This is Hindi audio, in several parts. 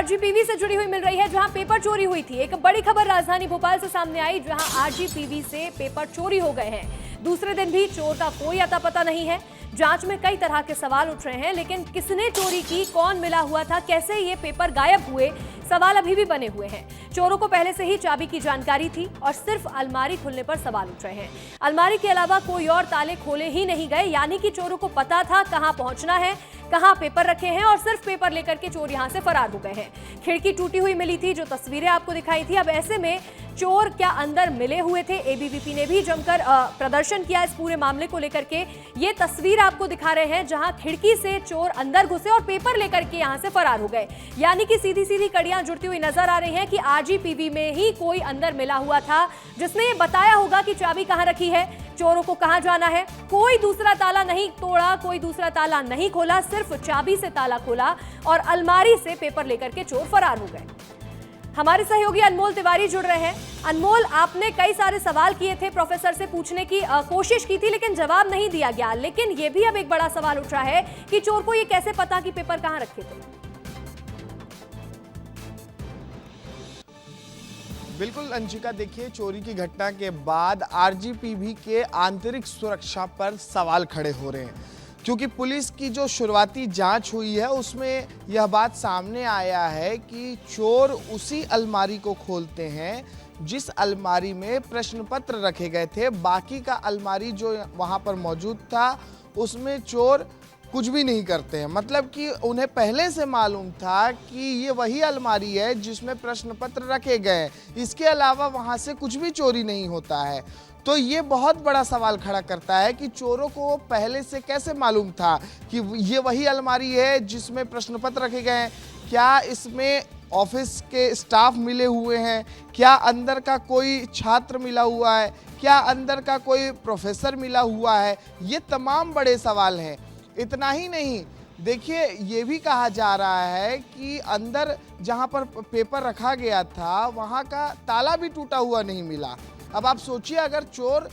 आरजीपीवी से जुड़ी हुई मिल रही है, जहां पेपर चोरी हुई थी। एक बड़ी खबर राजधानी भोपाल से सामने आई, जहां आरजीपीवी से पेपर चोरी हो गए हैं। दूसरे दिन भी चोर का कोई अता पता नहीं है। जांच में कई तरह के सवाल उठ रहे हैं, लेकिन किसने चोरी की, कौन मिला हुआ था, कैसे ये पेपर गायब हुए, सवाल अभी भी बने हुए हैं। चोरों को पहले से ही चाबी की जानकारी थी और सिर्फ अलमारी खुलने पर सवाल उठ रहे हैं। अलमारी के अलावा कोई और ताले खोले ही नहीं गए, यानी कि चोरों को पता था कहां पहुंचना है, कहां पेपर रखे हैं और सिर्फ पेपर लेकर के चोर यहां से फरार हो गए हैं। खिड़की टूटी हुई मिली थी, जो तस्वीरें आपको दिखाई थी। अब ऐसे में चोर क्या अंदर मिले हुए थे? एबीवीपी ने भी जमकर प्रदर्शन किया इस पूरे मामले को लेकर के। ये तस्वीर आपको दिखा रहे हैं, जहां खिड़की से चोर अंदर घुसे और पेपर लेकर के यहां से फरार हो गए। यानी कि सीधी सीधी कड़ियां जुड़ती हुई नजर आ रही हैं कि आरजीपीवी में ही कोई अंदर मिला हुआ था, जिसने ये बताया होगा कि चाबी कहां रखी है, चोरों को कहां जाना है। कोई दूसरा ताला नहीं तोड़ा, कोई दूसरा ताला नहीं खोला, सिर्फ चाबी से ताला खोला और अलमारी से पेपर लेकर के चोर फरार हो गए। हमारे सहयोगी अनमोल तिवारी जुड़ रहे हैं। अनमोल, आपने कई सारे सवाल किए थे, प्रोफेसर से पूछने की कोशिश की थी, लेकिन जवाब नहीं दिया गया। लेकिन यह भी अब एक बड़ा सवाल उठ रहा है कि चोर को यह कैसे पता कि पेपर कहां रखे थे? बिल्कुल अंशिका, देखिए, चोरी की घटना के बाद आरजीपीवी के आंतरिक सुरक्षा पर सवाल खड़े हो रहे हैं, क्योंकि पुलिस की जो शुरुआती जांच हुई है उसमें यह बात सामने आया है कि चोर उसी अलमारी को खोलते हैं जिस अलमारी में प्रश्न पत्र रखे गए थे। बाकी का अलमारी जो वहां पर मौजूद था उसमें चोर कुछ भी नहीं करते हैं। मतलब कि उन्हें पहले से मालूम था कि ये वही अलमारी है जिसमें प्रश्न पत्र रखे गए, इसके अलावा वहां से कुछ भी चोरी नहीं होता है। तो ये बहुत बड़ा सवाल खड़ा करता है कि चोरों को पहले से कैसे मालूम था कि ये वही अलमारी है जिसमें प्रश्न पत्र रखे गए हैं। क्या इसमें ऑफिस के स्टाफ मिले हुए हैं? क्या अंदर का कोई छात्र मिला हुआ है? क्या अंदर का कोई प्रोफेसर मिला हुआ है? ये तमाम बड़े सवाल हैं। इतना ही नहीं, देखिए, ये भी कहा जा रहा है कि अंदर जहां पर पेपर रखा गया था वहां का ताला भी टूटा हुआ नहीं मिला। अब आप सोचिए, अगर चोर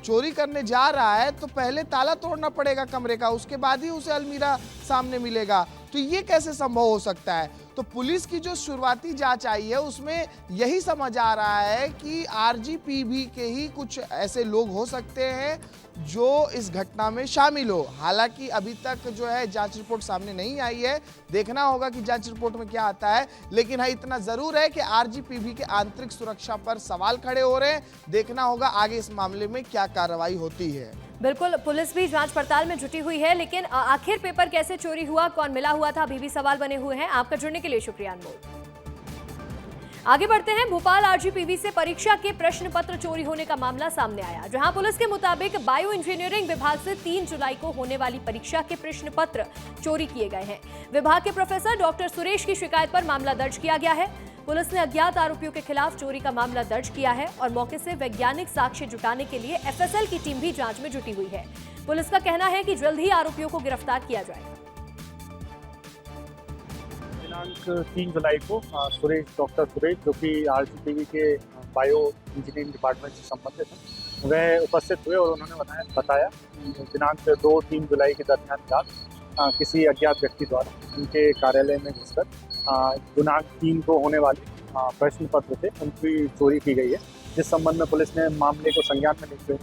चोरी करने जा रहा है तो पहले ताला तोड़ना पड़ेगा कमरे का, उसके बाद ही उसे अलमीरा सामने मिलेगा। तो ये कैसे संभव हो सकता है? तो पुलिस की जो शुरुआती जांच आई है उसमें यही समझ आ रहा है कि आरजीपीवी के ही कुछ ऐसे लोग हो सकते हैं जो इस घटना में शामिल हो। हालांकि अभी तक जो है जांच रिपोर्ट सामने नहीं आई है, देखना होगा कि जांच रिपोर्ट में क्या आता है। लेकिन हाँ, इतना जरूर है कि आरजीपीवी के आंतरिक सुरक्षा पर सवाल खड़े हो रहे हैं। देखना होगा आगे इस मामले में क्या कार्रवाई होती है। बिल्कुल, पुलिस भी जांच पड़ताल में जुटी हुई है, लेकिन आखिर पेपर कैसे चोरी हुआ, कौन मिला हुआ था, अभी भी सवाल बने हुए हैं। आपका जुड़ने के लिए शुक्रिया अनमोल। आगे बढ़ते हैं। भोपाल आरजीपीवी से परीक्षा के प्रश्न पत्र चोरी होने का मामला सामने आया, जहां पुलिस के मुताबिक बायो इंजीनियरिंग विभाग से 3 जुलाई को होने वाली परीक्षा के प्रश्न पत्र चोरी किए गए हैं। विभाग के प्रोफेसर डॉक्टर सुरेश की शिकायत पर मामला दर्ज किया गया है। पुलिस ने अज्ञात आरोपियों के खिलाफ चोरी का मामला दर्ज किया है और मौके से वैज्ञानिक साक्ष्य जुटाने के लिए एफएसएल की टीम भी जांच में जुटी हुई है। पुलिस का कहना है कि जल्द ही आरोपियों को गिरफ्तार किया जाएगा। दिनांक 3 जुलाई को डॉक्टर सुरेश, जो कि आरजीपीवी के बायो इंजीनियरिंग डिपार्टमेंट से संबंधित हैं, वह उपस्थित हुए और उन्होंने बताया दिनांक 2-3 जुलाई के दरमियान रात किसी अज्ञात व्यक्ति द्वारा उनके कार्यालय में घुसकर दिनांक 3 को होने वाले प्रश्न पत्र थे उनकी चोरी की गई है। जिस संबंध में पुलिस ने मामले को संज्ञान में लेते हुए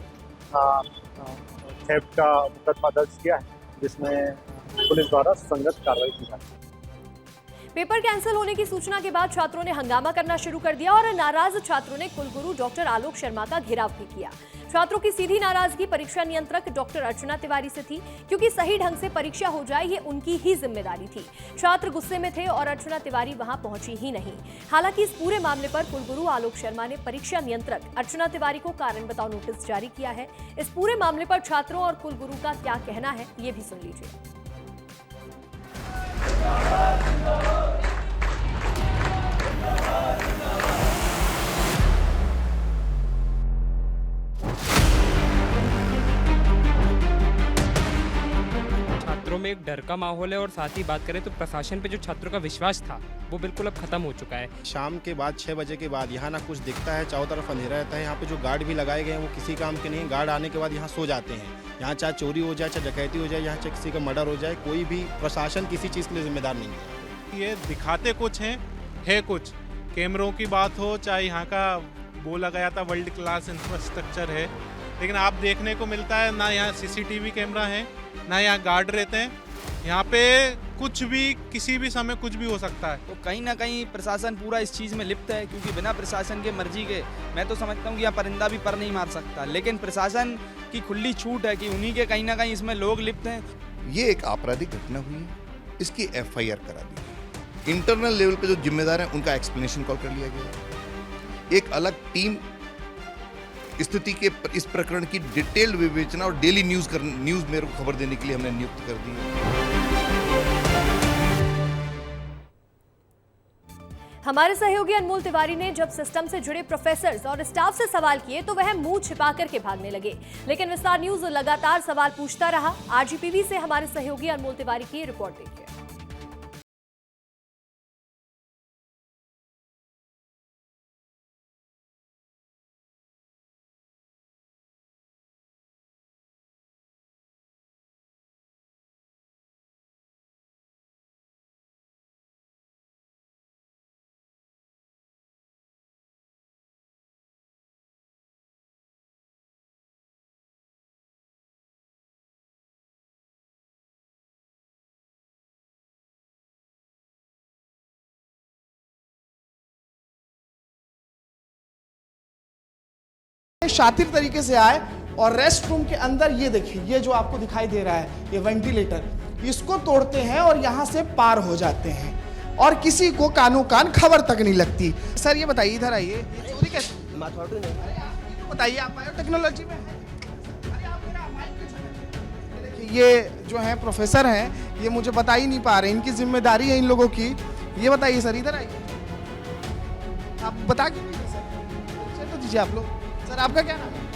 थेफ्ट का मुकदमा दर्ज किया है, जिसमें पुलिस द्वारा सुसंगत कार्रवाई की जाती है। पेपर कैंसिल होने की सूचना के बाद छात्रों ने हंगामा करना शुरू कर दिया और नाराज छात्रों ने कुलगुरु डॉक्टर आलोक शर्मा का घेराव भी किया। छात्रों की सीधी नाराजगी परीक्षा नियंत्रक डॉक्टर अर्चना तिवारी से थी, क्योंकि सही ढंग से परीक्षा हो जाए ये उनकी ही जिम्मेदारी थी। छात्र गुस्से में थे और अर्चना तिवारी वहां पहुंची ही नहीं। हालांकि इस पूरे मामले पर कुलगुरु आलोक शर्मा ने परीक्षा नियंत्रक अर्चना तिवारी को कारण बताओ नोटिस जारी किया है। इस पूरे मामले पर छात्रों और कुलगुरु का क्या कहना है, ये भी सुन लीजिए। छात्रों में एक डर का माहौल है और साथ ही बात करें तो प्रशासन पे जो छात्रों का विश्वास था वो बिल्कुल अब खत्म हो चुका है। शाम के बाद 6 बजे के बाद यहाँ ना कुछ दिखता है, चारों तरफ अंधेरा रहता है। यहाँ पे जो गार्ड भी लगाए गए हैं वो किसी काम के नहीं। गार्ड आने के बाद यहाँ सो जाते हैं। यहाँ चाहे चोरी हो जाए, चाहे डकैती हो जाए, यहाँ चाहे किसी का मर्डर हो जाए, कोई भी प्रशासन किसी चीज़ के लिए जिम्मेदार नहीं है। ये दिखाते कुछ हैं है कुछ। कैमरों की बात हो, चाहे यहाँ का बोला गया था वर्ल्ड क्लास इंफ्रास्ट्रक्चर है, लेकिन आप देखने को मिलता है ना यहाँ सीसीटीवी कैमरा है, ना यहाँ गार्ड रहते हैं। यहाँ पे कुछ भी किसी भी समय कुछ भी हो सकता है। तो कहीं ना कहीं प्रशासन पूरा इस चीज़ में लिप्त है, क्योंकि बिना प्रशासन के मर्जी के मैं तो समझता हूँ कि यहाँ परिंदा भी पर नहीं मार सकता, लेकिन प्रशासन की खुली छूट है कि उन्हीं के कहीं ना कहीं इसमें लोग लिप्त हैं। ये एक आपराधिक घटना हुई है, इसकी एफआईआर करा दी गई। इंटरनल लेवल पे जो जिम्मेदार हैं उनका एक्सप्लेनेशन कॉल कर लिया गया। एक अलग टीम स्थिति के इस प्रकरण की डिटेल्ड विवेचना और डेली न्यूज मेरे को खबर देने के लिए हमने नियुक्त कर दी है। हमारे सहयोगी अनमोल तिवारी ने जब सिस्टम से जुड़े प्रोफेसर्स और स्टाफ से सवाल किए तो वह मुंह छिपा करके भागने लगे, लेकिन विस्तार न्यूज लगातार सवाल पूछता रहा। आरजीपीवी से हमारे सहयोगी अनमोल तिवारी की रिपोर्ट देखिए। शातिर तरीके से आए और रेस्ट रूम के अंदर ये देखिए, ये जो आपको दिखाई दे रहा है ये वेंटिलेटर, इसको तोड़ते हैं और यहाँ से पार हो जाते हैं और किसी को कानो कान खबर तक नहीं लगती। सर ये बताइए, इधर आइए, ये चोरी कैसे? बताइए, आप बायो टेक्नोलॉजी में हैं। ये जो है प्रोफेसर हैं, ये मुझे बता ही नहीं पा रहे, इनकी जिम्मेदारी है इन लोगों की। ये बताइए सर, इधर आइए, आप बता क्यों नहीं सर? तो दीजिए आप लोग। सर आपका क्या नाम है?